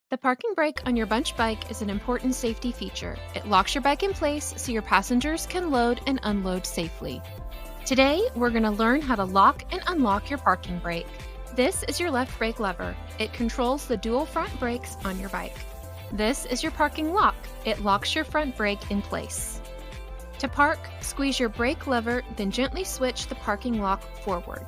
The parking brake on your Bunch bike is an important safety feature. It locks your bike in place so your passengers can load and unload safely. Today, we're going to learn how to lock and unlock your parking brake. This is your left brake lever. It controls the dual front brakes on your bike. This is your parking lock. It locks your front brake in place. To park, squeeze your brake lever, then gently switch the parking lock forward.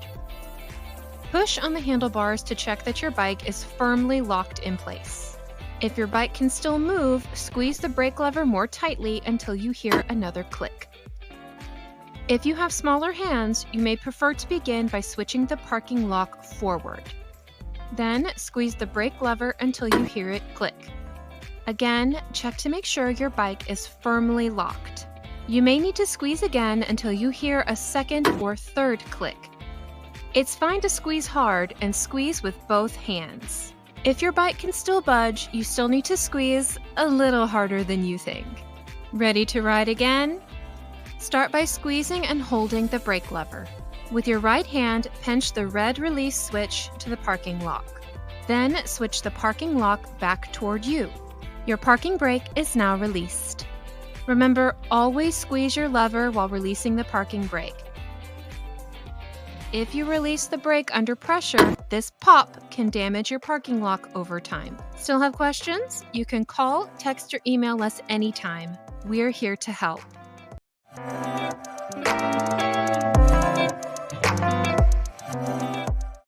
Push on the handlebars to check that your bike is firmly locked in place. If your bike can still move, squeeze the brake lever more tightly until you hear another click. If you have smaller hands, you may prefer to begin by switching the parking lock forward. Then, squeeze the brake lever until you hear it click. Again, check to make sure your bike is firmly locked. You may need to squeeze again until you hear a second or third click. It's fine to squeeze hard and squeeze with both hands. If your bike can still budge, you still need to squeeze a little harder than you think. Ready to ride again? Start by squeezing and holding the brake lever. With your right hand, pinch the red release switch to the parking lock. Then switch the parking lock back toward you. Your parking brake is now released. Remember, always squeeze your lever while releasing the parking brake. If you release the brake under pressure, this pop can damage your parking lock over time. Still have questions? You can call, text, or email us anytime. We're here to help.